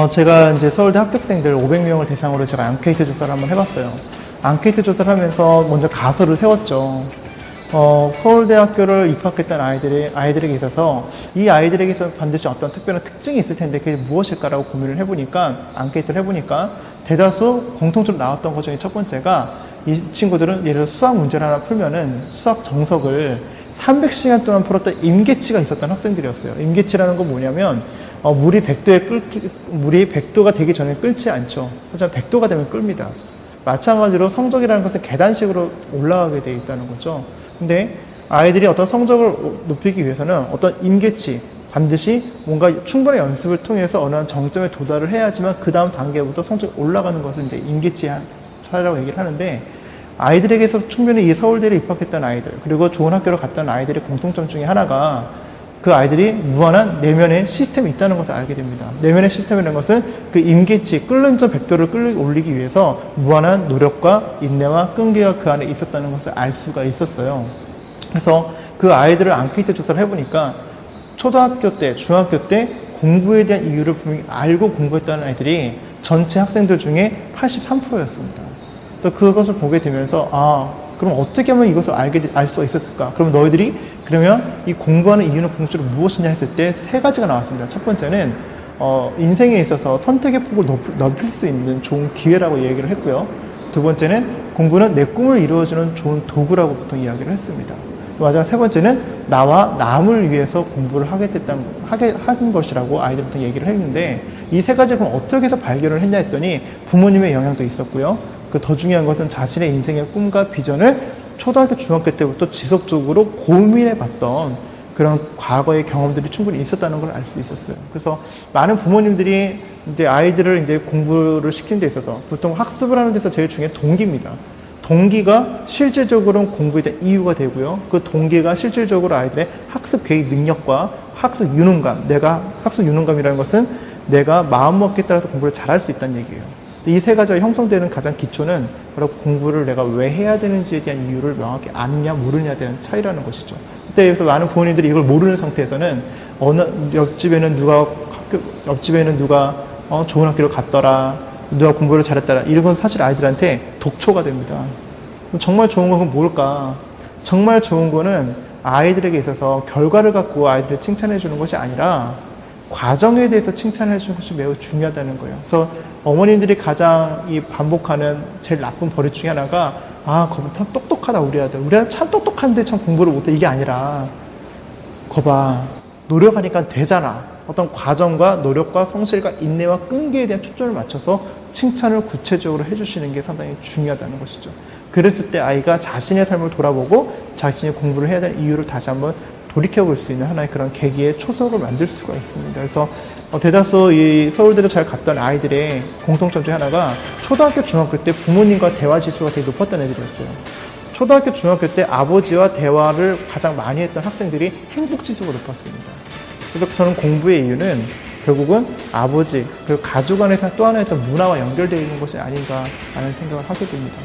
제가 이제 서울대 합격생들 500명을 대상으로 제가 앙케이트 조사를 한번 해봤어요. 앙케이트 조사를 하면서 먼저 가설을 세웠죠. 서울대학교를 입학했던 아이들에게 있어서 이 아이들에게서 반드시 어떤 특별한 특징이 있을 텐데 그게 무엇일까라고 고민을 해보니까, 앙케이트를 해보니까 대다수 공통적으로 나왔던 것 중에 첫 번째가, 이 친구들은 예를 들어 수학 문제를 하나 풀면은 수학 정석을 300시간 동안 풀었던 임계치가 있었던 학생들이었어요. 임계치라는 건 뭐냐면, 물이 100도가 되기 전에 끓지 않죠. 하지만 100도가 되면 끓습니다. 마찬가지로 성적이라는 것은 계단식으로 올라가게 되어 있다는 거죠. 근데 아이들이 어떤 성적을 높이기 위해서는 어떤 임계치, 반드시 뭔가 충분한 연습을 통해서 어느 한 정점에 도달을 해야지만 그 다음 단계부터 성적이 올라가는 것을 이제 임계치 차이라고 얘기를 하는데, 아이들에게서 충분히 이 서울대를 입학했던 아이들, 그리고 좋은 학교를 갔던 아이들의 공통점 중에 하나가 그 아이들이 무한한 내면의 시스템이 있다는 것을 알게 됩니다. 내면의 시스템이라는 것은 그 임계치, 끓는 점 100도를 올리기 위해서 무한한 노력과 인내와 끈기가 그 안에 있었다는 것을 알 수가 있었어요. 그래서 그 아이들을 앙케이트 조사를 해보니까 초등학교 때, 중학교 때 공부에 대한 이유를 분명히 알고 공부했다는 아이들이 전체 학생들 중에 83%였습니다. 또 그것을 보게 되면서, 그럼 어떻게 하면 이것을 알 수가 있었을까? 그럼 너희들이 그러면 이 공부하는 이유는 궁극적으로 무엇이냐 했을 때 세 가지가 나왔습니다. 첫 번째는 인생에 있어서 선택의 폭을 넓힐 수 있는 좋은 기회라고 얘기를 했고요. 두 번째는 공부는 내 꿈을 이루어주는 좋은 도구라고 보통 이야기를 했습니다. 마지막 세 번째는 나와 남을 위해서 공부를 하는 것이라고 아이들부터 얘기를 했는데, 이 세 가지를 그럼 어떻게 해서 발견을 했냐 했더니 부모님의 영향도 있었고요. 그 더 중요한 것은 자신의 인생의 꿈과 비전을 초등학교, 중학교 때부터 지속적으로 고민해봤던 그런 과거의 경험들이 충분히 있었다는 걸 알 수 있었어요. 그래서 많은 부모님들이 이제 아이들을 이제 공부를 시키는 데 있어서 보통 학습을 하는 데서 제일 중요한 동기입니다. 동기가 실질적으로는 공부에 대한 이유가 되고요. 그 동기가 실질적으로 아이들의 학습 계획 능력과 학습 유능감, 학습 유능감이라는 것은 내가 마음먹기에 따라서 공부를 잘할 수 있다는 얘기예요. 이 세 가지가 형성되는 가장 기초는 바로 공부를 내가 왜 해야 되는지에 대한 이유를 명확히 아느냐 모르느냐에 대한 차이라는 것이죠. 그때에서 많은 부모님들이 이걸 모르는 상태에서는 옆집에는 누가 좋은 학교를 갔더라, 누가 공부를 잘했더라, 이런 건 사실 아이들한테 독초가 됩니다. 정말 좋은 건 뭘까? 정말 좋은 거는 아이들에게 있어서 결과를 갖고 아이들을 칭찬해 주는 것이 아니라 과정에 대해서 칭찬해 주는 것이 매우 중요하다는 거예요. 그래서 어머님들이 가장 반복하는 제일 나쁜 버릇 중에 하나가, 거봐, 참 똑똑하다, 우리 아들 참 똑똑한데 참 공부를 못해. 이게 아니라, 거봐, 노력하니까 되잖아. 어떤 과정과 노력과 성실과 인내와 끈기에 대한 초점을 맞춰서 칭찬을 구체적으로 해주시는 게 상당히 중요하다는 것이죠. 그랬을 때 아이가 자신의 삶을 돌아보고 자신이 공부를 해야 될 이유를 다시 한번 돌이켜볼 수 있는 하나의 그런 계기의 초석을 만들 수가 있습니다. 그래서 대다수 이 서울대를 잘 갔던 아이들의 공통점 중에 하나가 초등학교, 중학교 때 부모님과 대화 지수가 되게 높았던 애들이었어요. 초등학교, 중학교 때 아버지와 대화를 가장 많이 했던 학생들이 행복 지수가 높았습니다. 그래서 저는 공부의 이유는 결국은 아버지, 그리고 가족 안에서 또 하나의 어떤 문화와 연결되어 있는 것이 아닌가 하는 생각을 하게 됩니다.